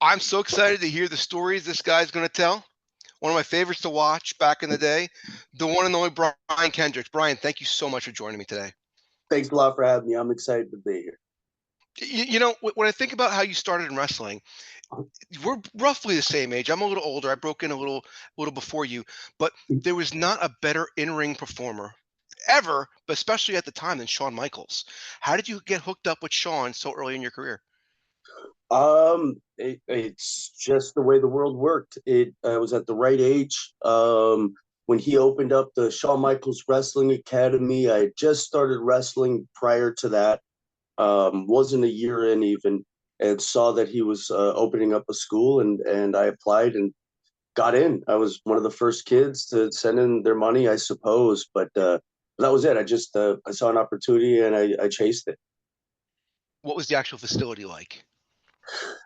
I'm so excited to hear the stories this guy's going to tell. One of my favorites to watch back in the day, the one and only Brian Kendrick. Brian, thank you so much for joining me today. Thanks a lot for having me. I'm excited to be here. When I think about how you started in wrestling, we're roughly the same age. I'm a little older. I broke in a little before you, but there was not a better in-ring performer ever, but especially at the time, than Shawn Michaels. How did you get hooked up with Shawn so early in your career? It's just the way the world worked. I was at the right age. When he opened up the Shawn Michaels Wrestling Academy, I had just started wrestling prior to that. Wasn't a year in even, and saw that he was opening up a school, and I applied and got in. I was one of the first kids to send in their money, I suppose, but that was it. I saw an opportunity and I chased it. What was the actual facility like?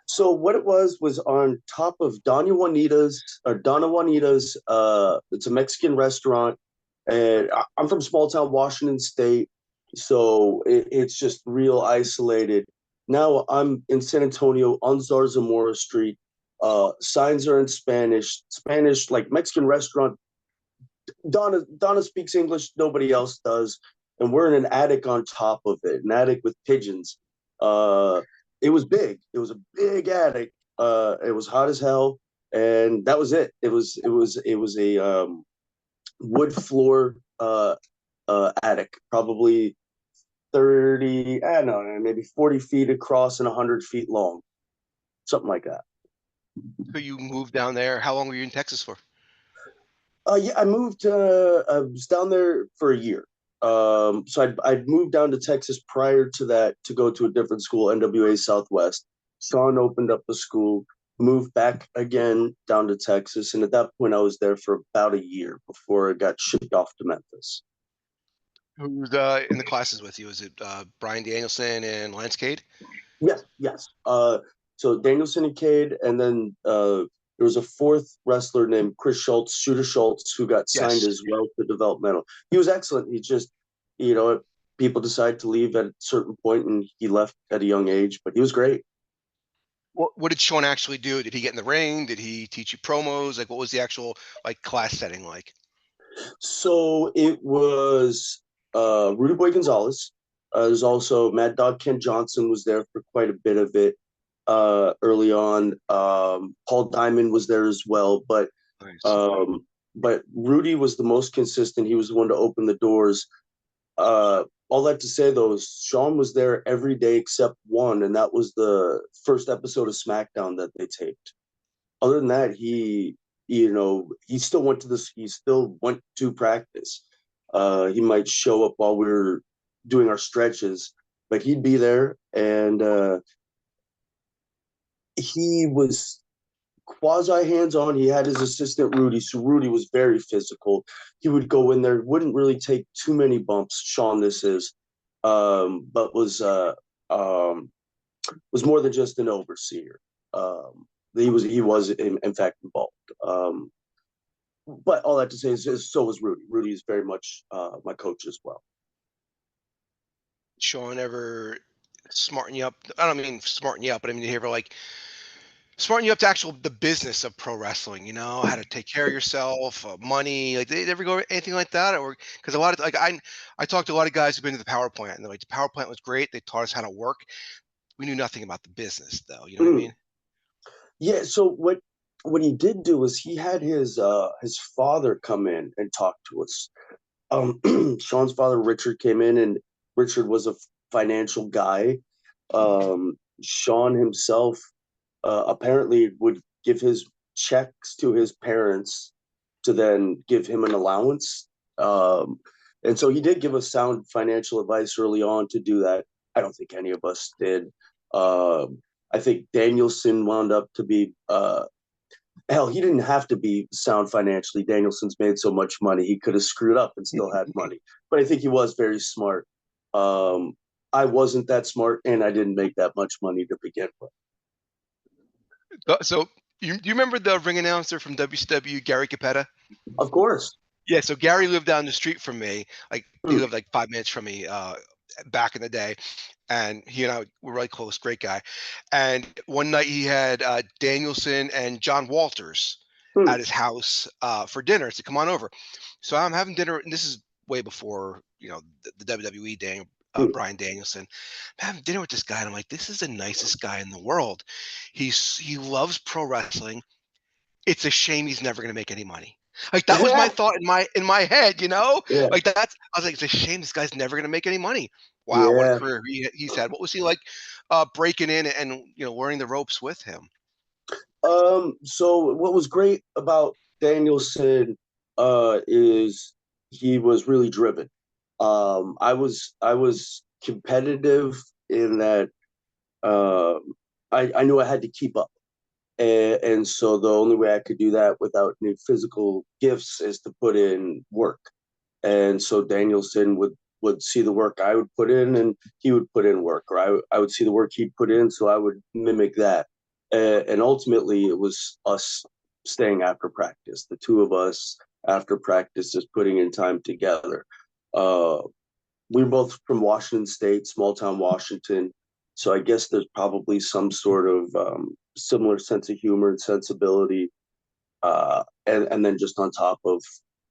So what it was on top of Donna Juanita's. It's a Mexican restaurant, and I'm from small town Washington State, so it's just real isolated. Now I'm in San Antonio on Zarzamora Street. Signs are in Spanish. Spanish, like Mexican restaurant. Donna speaks English. Nobody else does, and we're in an attic on top of it, an attic with pigeons. Uh, it was big. It was a big attic. It was hot as hell, and that was it. It was a wood floor attic, probably 30, I don't know, maybe 40 feet across and 100 feet long, something like that. So you moved down there. How long were you in Texas for? Yeah, I moved. I was down there for a year. So I'd moved down to Texas prior to that to go to a different school, NWA Southwest. Shawn opened up a school, moved back again down to Texas, and at that point I was there for about a year before I got shipped off to Memphis. Who's in the classes with you? Is it Brian Danielson and Lance Cade? Yes, yes. So Danielson and Cade, and then there was a fourth wrestler named Chris Schultz, Shooter Schultz, who got signed Yes. as well to developmental. He was excellent. He just, you know, people decided to leave at a certain point, and he left at a young age, but he was great. What did Shawn actually do? Did he get in the ring? Did he teach you promos? Like, what was the actual like class setting like? So it was Rudy Boy Gonzalez. There's also Mad Dog Ken Johnson was there for quite a bit of it early on. Paul Diamond was there as well, Nice. um, but Rudy was the most consistent. He was the one to open the doors. All that to say though is Shawn was there every day except one, and that was the first episode of SmackDown that they taped. Other than that, he still went to practice. He might show up while we were doing our stretches, but he'd be there, and he was quasi hands on. He had his assistant Rudy, so Rudy was very physical. He would go in there, wouldn't really take too many bumps. Shawn, this is, but was more than just an overseer. He was in fact involved. But all that to say is so was Rudy. Rudy is very much my coach as well. Shawn ever smarten you up? I don't mean smarten you up, but I mean, did he ever like smarten you up to actual the business of pro wrestling? You know, how to take care of yourself, money. Like, did they ever go anything like that? Or because a lot of like I talked to a lot of guys who've been to the power plant, and they're like, the power plant was great. They taught us how to work. We knew nothing about the business, though. You know what I Mm. mean? Yeah. So what he did do is he had his father come in and talk to us. Shawn's father Richard came in, and Richard was a financial guy. Shawn himself apparently would give his checks to his parents to then give him an allowance. And so he did give us sound financial advice early on to do that. I don't think any of us did. I think Danielson wound up to be hell. He didn't have to be sound financially. Danielson's made so much money he could have screwed up and still had money. But I think he was very smart. Um, I wasn't that smart, and I didn't make that much money to begin with. So you remember the ring announcer from WCW, Gary Capetta? Of course. Yeah, so Gary lived down the street from me. Like he Hmm. lived like 5 minutes from me back in the day. and he and I were really close, great guy. And one night he had Danielson and John Walters Hmm. at his house for dinner. To come on over. So I'm having dinner, and this is way before the WWE Hmm. Brian Danielson. I'm having dinner with this guy, and I'm like, this is the nicest guy in the world. He loves pro wrestling. It's a shame he's never gonna make any money. Like, that was my thought in my head, you know? Yeah. Like, I was like, "It's a shame this guy's never gonna make any money." Wow, what a Yeah. career he's had. What was he like, breaking in and, learning the ropes with him? So what was great about Danielson is he was really driven. I was competitive in that I knew I had to keep up. And so the only way I could do that without any physical gifts is to put in work. And so Danielson would see the work I would put in, and he would put in work, or I would see the work he'd put in, so I would mimic that. And ultimately, it was us staying after practice, the two of us after practice, just putting in time together. Uh, we were both from Washington State, small town Washington. So I guess there's probably some sort of similar sense of humor and sensibility, and then just on top of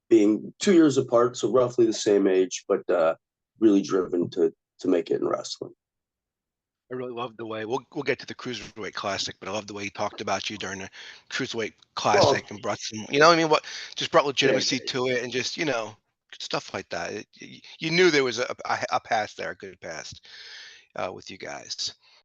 being 2 years apart, so roughly the same age, but really driven to make it in wrestling. I really loved the way we'll get to the Cruiserweight Classic, but I love the way he talked about you during the Cruiserweight Well, Classic and brought some, what I mean? What just brought thank legitimacy to it, and just, stuff like that. You knew there was a past there, a good past, with you guys.